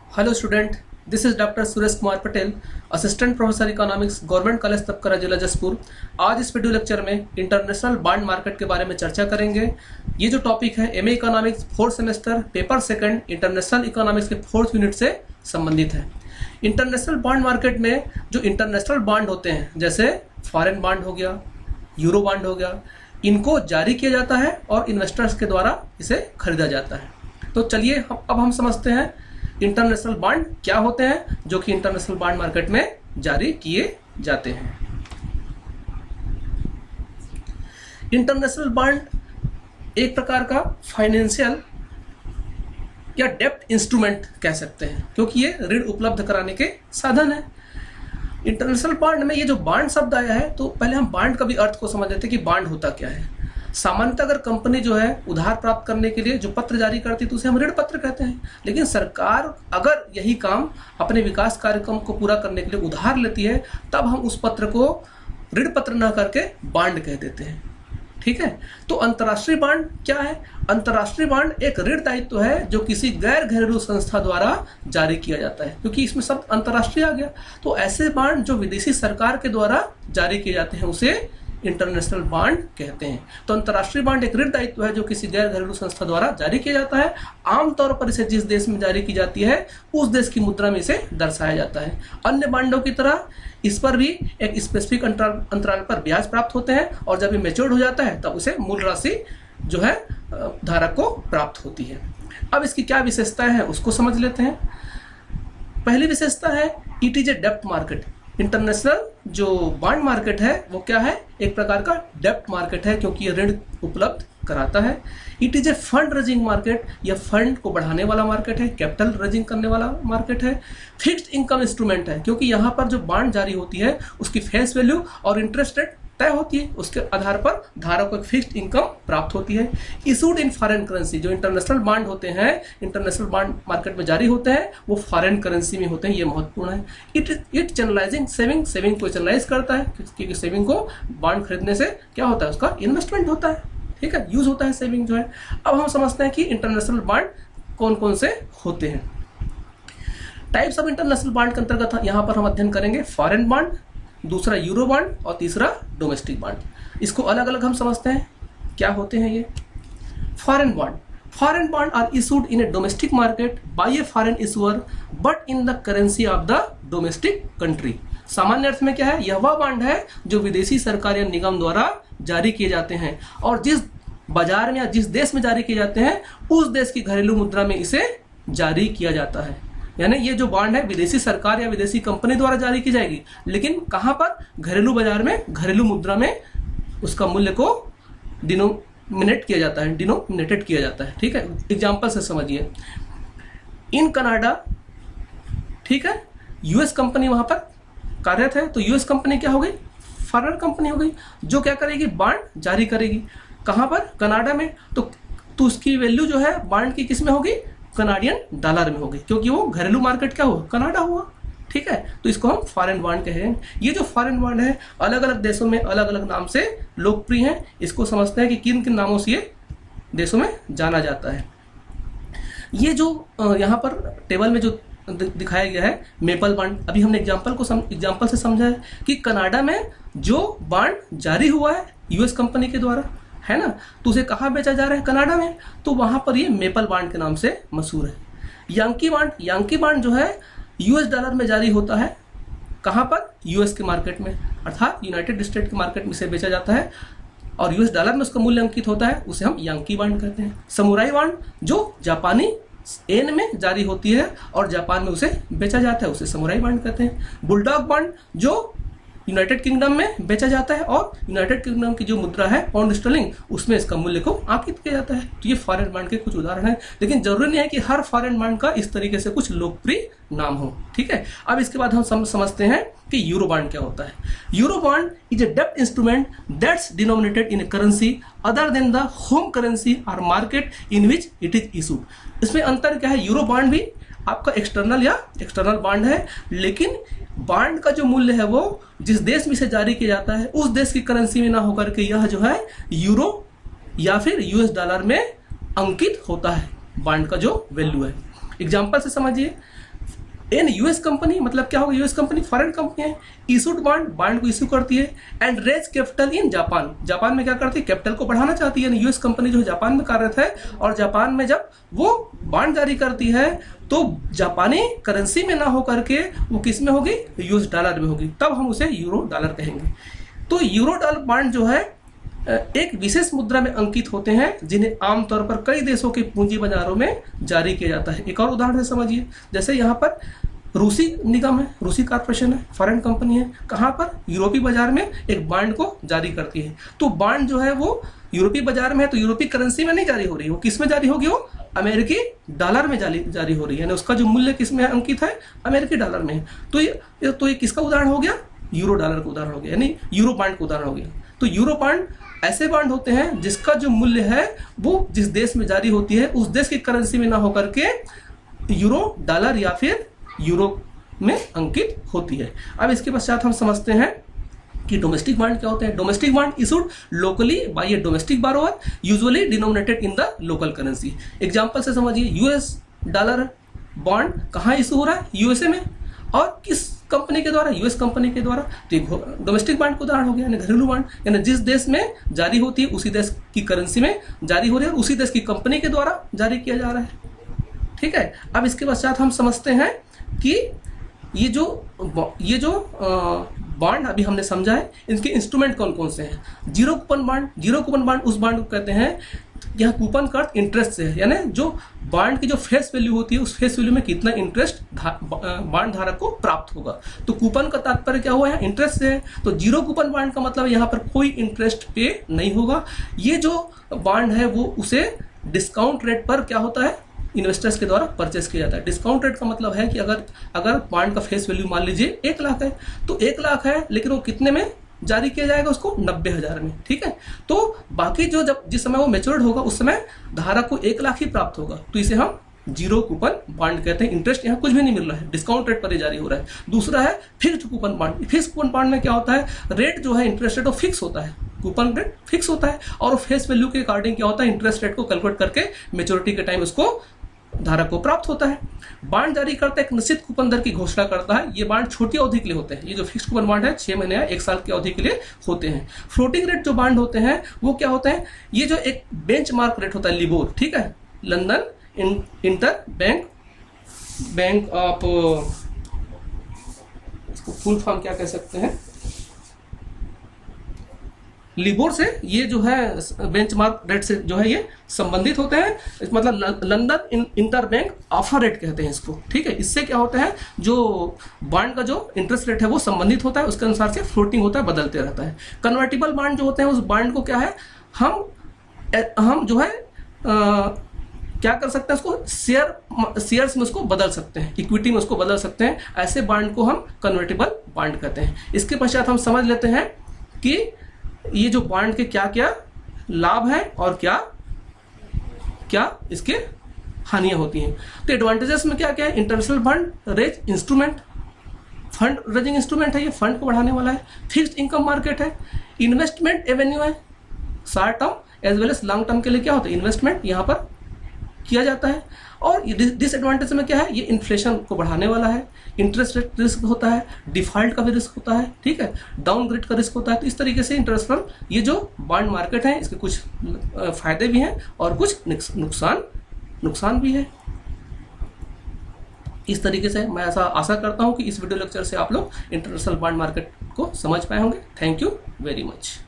Hello student, this is doctor Suresh Kumar Patel, assistant professor economics, government college Tapkara, जिला जसपुर। आज इस video lecture में इंटरनेशनल बॉन्ड मार्केट के बारे में चर्चा करेंगे। ये जो टॉपिक है MA economics fourth semester paper second international economics के फोर्थ यूनिट से संबंधित है। इंटरनेशनल बॉन्ड मार्केट में जो इंटरनेशनल बॉन्ड होते हैं, जैसे फॉरेन बॉन्ड हो गया, यूरो बॉन्ड हो गया, इनको जारी किया जाता है और इन्वेस्टर्स के द्वारा इसे खरीदा जाता है। तो चलिए अब हम समझते हैं इंटरनेशनल बॉन्ड क्या होते हैं जो कि इंटरनेशनल बॉन्ड मार्केट में जारी किए जाते हैं। इंटरनेशनल बॉन्ड एक प्रकार का फाइनेंशियल या डेब्ट इंस्ट्रूमेंट कह सकते हैं, क्योंकि ये ऋण उपलब्ध कराने के साधन है। इंटरनेशनल बॉन्ड में ये जो बॉन्ड शब्द आया है, तो पहले हम बॉन्ड का भी अर्थ को समझ लेते हैं कि बॉन्ड होता क्या है। सामान्यतः अगर कंपनी जो है उधार प्राप्त करने के लिए जो पत्र जारी करती है तो उसे हम ऋण पत्र कहते हैं। लेकिन सरकार अगर यही काम अपने विकास कार्यक्रम को पूरा करने के लिए उधार लेती है, तब हम उस पत्र को ऋण पत्र न करके बॉन्ड कह देते हैं। ठीक है। तो अंतर्राष्ट्रीय बॉन्ड क्या है? अंतर्राष्ट्रीय बॉन्ड एक ऋण दायित्व है जो किसी गैर घरेलू संस्था द्वारा जारी किया जाता है, क्योंकि इसमें शब्द अंतर्राष्ट्रीय आ गया। तो ऐसे बॉन्ड जो विदेशी सरकार के द्वारा जारी किए जाते हैं उसे इंटरनेशनल बॉन्ड कहते हैं। तो अंतर्राष्ट्रीय बॉन्ड एक ऋण दायित्व है जो किसी गैर घरेलू संस्था द्वारा जारी किया जाता है। आमतौर पर इसे जिस देश में जारी की जाती है उस देश की मुद्रा में इसे दर्शाया जाता है। अन्य बॉन्डों की तरह इस पर भी एक स्पेसिफिक अंतराल पर ब्याज प्राप्त होते हैं और जब ये मैच्योर्ड हो जाता है तब उसे मूल राशि जो है धारक को प्राप्त होती है। अब इसकी क्या विशेषताएं हैं उसको समझ लेते हैं। पहली विशेषता है इट इज ए डेब्ट मार्केट। इंटरनेशनल जो बॉन्ड मार्केट है वो क्या है? एक प्रकार का डेब्ट मार्केट है, क्योंकि ये ऋण उपलब्ध कराता है। It is a fund raising market. यह फंड को बढ़ाने वाला मार्केट है, कैपिटल रेजिंग करने वाला मार्केट है। फिक्स्ड इनकम इंस्ट्रूमेंट है, क्योंकि यहाँ पर जो बॉन्ड जारी होती है उसकी फेस वैल्यू और इंटरेस्ट रेट तय होती है, उसके आधार पर धारक को एक फिक्स्ड इनकम प्राप्त होती है। Issued in foreign currency. जो इंटरनेशनल बॉन्ड होते हैं, इंटरनेशनल बॉन्ड मार्केट में जारी होते हैं, वो फॉरेन करेंसी में होते हैं, ये महत्वपूर्ण है। इट चैनलाइजिंग सेविंग को चैनलाइज करता है, क्योंकि सेविंग को बॉन्ड खरीदने से क्या होता है, उसका इन्वेस्टमेंट होता है। ठीक है, यूज होता है सेविंग जो है। अब हम समझते हैं कि इंटरनेशनल बॉन्ड कौन कौन से होते हैं। टाइप्स ऑफ इंटरनेशनल बॉन्ड के अंतर्गत यहाँ पर हम अध्ययन करेंगे फॉरेन बॉन्ड, दूसरा यूरो बॉन्ड और तीसरा डोमेस्टिक बॉन्ड। इसको अलग अलग हम समझते हैं क्या होते हैं ये। Foreign bond are issued in a domestic market by a foreign issuer but in the currency of the domestic country. सामान्य अर्थ में क्या है? यह वह बॉन्ड है जो विदेशी सरकार या निगम द्वारा जारी किए जाते हैं और जिस बाजार में या जिस देश में जारी किए जाते हैं उस देश की घरेलू मुद्रा में इसे जारी किया जाता है। यानी ये जो बॉन्ड है विदेशी सरकार या विदेशी कंपनी द्वारा जारी की जाएगी, लेकिन कहां पर? घरेलू बाजार में, घरेलू मुद्रा में उसका मूल्य को डिनोमिनेटेड किया जाता है। ठीक है, एग्जांपल से समझिए। इन कनाडा, ठीक है, यूएस कंपनी वहां पर कार्यरत है, तो यूएस कंपनी क्या हो गई? फॉरेन कंपनी हो गई, जो क्या करेगी? बॉन्ड जारी करेगी। कहां पर? कनाडा में। तो उसकी वैल्यू जो है बॉन्ड की किस में होगी? कनाडियन डॉलर में होगी, क्योंकि वो घरेलू मार्केट क्या हुआ? कनाडा हुआ। ठीक है, तो इसको हम फॉरेन बॉन्ड कहें। ये जो फॉरेन बॉन्ड है अलग अलग देशों में अलग अलग नाम से लोकप्रिय हैं। इसको समझते हैं कि किन किन नामों से ये देशों में जाना जाता है। ये जो यहाँ पर टेबल में जो दिखाया गया है मेपल बॉन्ड, अभी हमने एग्जाम्पल से समझा है कि कनाडा में जो बॉन्ड जारी हुआ है यूएस कंपनी के द्वारा, है ना, तो उसे कहाँ बेचा जा रहा है? कनाडा में। तो वहां पर ये मेपल बॉन्ड के नाम से मशहूर है। यांकी बॉन्ड जो है यूएस डॉलर में जारी होता है। कहां पर? यूएस के मार्केट में, अर्थात यूनाइटेड स्टेट के मार्केट में इसे बेचा जाता है और यूएस डॉलर में उसका मूल्य अंकित होता है, उसे हम यांकी बॉन्ड कहते हैं। समुराई बॉन्ड जो जापानी येन में जारी होती है और जापान में उसे बेचा जाता है, उसे समुराई बॉन्ड कहते हैं। बुलडॉग बॉन्ड जो यूनाइटेड किंगडम में बेचा जाता है और यूनाइटेड किंगडम की जो मुद्रा है पाउंड स्टर्लिंग, उसमें इसका मूल्य को अंकित किया जाता है। तो ये फॉरेन बॉन्ड के कुछ उदाहरण हैं, लेकिन जरूरी नहीं है कि हर फॉरेन बॉन्ड का इस तरीके से कुछ लोकप्रिय नाम हो। ठीक है, अब इसके बाद हम समझते हैं कि यूरो बॉन्ड क्या होता है। यूरो बॉन्ड इज ए डेब्ट instrument that's denominated in a currency other than the home currency और market in which it is issued. इसमें अंतर क्या है? यूरो बॉन्ड भी आपका एक्सटर्नल बॉन्ड है, लेकिन बॉन्ड का जो मूल्य है वो जिस देश में से जारी किया जाता है उस देश की करेंसी में ना होकर के यह जो है यूरो या फिर यूएस डॉलर में अंकित होता है। बॉन्ड का जो वैल्यू है, एग्जांपल से समझिए। इन यूएस कंपनी, मतलब क्या होगा, यूएस कंपनी फॉरेन कंपनी है, इशूड बॉन्ड, बॉन्ड को इशू करती है, and raise capital in Japan, Japan में क्या करती है, कैपिटल को बढ़ाना चाहती है। यूएस कंपनी जो जापान में कार्यरत है, और जापान में जब वो बॉन्ड जारी करती है तो जापानी करेंसी में ना हो करके वो किस में होगी, यूएस डॉलर में होगी, तब हम उसे यूरो डॉलर कहेंगे। तो यूरो डॉलर बॉन्ड जो है एक विशेष मुद्रा में अंकित होते हैं, जिन्हें आमतौर पर कई देशों के पूंजी बाजारों में जारी किया जाता है। एक और उदाहरण से समझिए, जैसे यहाँ पर रूसी निगम है, रूसी कॉर्पोरेशन है, फॉरेन कंपनी है, कहाँ पर, यूरोपीय बाजार में एक बॉन्ड को जारी करती है। तो बॉन्ड जो है वो यूरोपीय बाजार में है, तो यूरोपीय करेंसी में नहीं जारी हो रही है, वो किस में जारी होगी, वो अमेरिकी डॉलर में जारी हो रही है, यानी उसका जो मूल्य किस में अंकित है, अमेरिकी डॉलर में है। तो ये किसका उदाहरण हो गया, यूरो डॉलर का उदाहरण हो गया, यानी यूरो बॉन्ड का उदाहरण हो गया। तो यूरो बॉन्ड ऐसे बॉन्ड होते हैं जिसका जो मूल्य है वो जिस देश में जारी होती है उस देश की करेंसी में ना होकर के यूरो डॉलर या फिर यूरो में अंकित होती है। अब इसके पश्चात हम समझते हैं कि डोमेस्टिक बॉन्ड क्या होते हैं। Domestic bond issued locally by a domestic borrower usually denominated in the local currency. Example से समझिए, यूएस डॉलर बॉन्ड कहाँ इशू हो रहा है, यूएसए में, और किस कंपनी के द्वारा, यूएस कंपनी के द्वारा। तो डोमेस्टिक बॉन्ड का उदाहरण हो गया, यानी घरेलू बॉन्ड, यानी जिस देश में जारी होती है उसी देश की करेंसी में जारी हो रही है और उसी देश की कंपनी के द्वारा जारी किया जा रहा है। ठीक है, अब इसके पश्चात हम समझते हैं कि ये जो बॉन्ड अभी हमने समझा है, इनके इंस्ट्रूमेंट कौन कौन से हैं। Zero coupon bond, zero coupon bond उस बॉन्ड को कहते हैं यह कूपन का अर्थ इंटरेस्ट से है, यानी जो बॉन्ड की जो फेस वैल्यू होती है उस फेस वैल्यू में कितना इंटरेस्ट बॉन्ड धारक को प्राप्त होगा। तो कूपन का तात्पर्य क्या हुआ है, इंटरेस्ट से है। तो जीरो कूपन बॉन्ड का मतलब यहाँ पर कोई इंटरेस्ट पे नहीं होगा। ये जो बॉन्ड है वो उसे डिस्काउंट रेट पर क्या होता है, इन्वेस्टर्स के द्वारा परचेस किया जाता है। डिस्काउंट रेट का मतलब है कि अगर बॉन्ड का फेस वैल्यू मान लीजिए 1 लाख है, तो 1 लाख है लेकिन वो कितने में जारी किया जाएगा, उसको 90,000 में। ठीक है, तो बाकी जो जब जिस समय वो मैच्योर्ड होगा उस समय धारक को 1 लाख ही प्राप्त होगा, तो इसे हम जीरो कूपन बॉन्ड कहते हैं। इंटरेस्ट यहाँ कुछ भी नहीं मिल रहा है, डिस्काउंट रेट पर ही जारी हो रहा है। दूसरा है fixed coupon bond. Fixed coupon bond में क्या होता है, रेट जो है इंटरेस्ट रेट वो फिक्स होता है, कूपन रेट फिक्स होता है, और फेस वैल्यू के अकॉर्डिंग क्या होता है, इंटरेस्ट रेट को कैलकुलेट करके मेच्योरिटी के टाइम उसको धारक को प्राप्त होता है। बॉन्ड जारी करता है एक निश्चित कूपन दर की घोषणा करता है। ये बॉन्ड छोटी अवधि के लिए होते हैं, ये जो फिक्स्ड कूपन बॉन्ड है 6 महीने या 1 साल की अवधि के लिए होते हैं। फ्लोटिंग रेट जो बॉन्ड होते हैं वो क्या होते हैं, ये जो एक बेंचमार्क रेट होता है लिबोर, ठीक है, लंदन इंटर बैंक ऑफ, इसको फुल फॉर्म क्या कह सकते हैं, लिबोर से ये जो है बेंचमार्क रेट से जो है ये संबंधित होते हैं, मतलब London inter bank offer rate कहते हैं इसको। ठीक है, इससे क्या होता है, जो बॉन्ड का जो इंटरेस्ट रेट है वो संबंधित होता है, उसके अनुसार से फ्लोटिंग होता है, बदलते रहता है। कन्वर्टिबल बॉन्ड जो होते हैं उस बॉन्ड को क्या है, हम जो है क्या कर सकते हैं, उसको शेयर्स में उसको बदल सकते हैं, इक्विटी में उसको बदल सकते हैं। ऐसे बॉन्ड को हम कन्वर्टिबल बॉन्ड कहते हैं। इसके पश्चात हम समझ लेते हैं कि ये जो बॉन्ड के क्या क्या लाभ हैं और क्या क्या इसके हानियां होती हैं। तो एडवांटेजेस में क्या क्या है, international fund raise instrument, fund raising instrument है, ये फंड को बढ़ाने वाला है। फिक्स्ड इनकम मार्केट है, इन्वेस्टमेंट एवेन्यू है, short term as well as long term के लिए क्या होता है, इन्वेस्टमेंट यहाँ पर किया जाता है। और डिसएडवांटेज में क्या है, ये इन्फ्लेशन को बढ़ाने वाला है, इंटरेस्ट रेट रिस्क होता है, डिफॉल्ट का भी रिस्क होता है, ठीक है, डाउनग्रेड का रिस्क होता है। तो इस तरीके से इंटरनेशनल ये जो बॉन्ड मार्केट है इसके कुछ फायदे भी हैं और कुछ नुकसान भी है। इस तरीके से मैं ऐसा आशा करता हूं कि इस वीडियो लेक्चर से आप लोग इंटरनेशनल बॉन्ड मार्केट को समझ पाए होंगे। Thank you very much.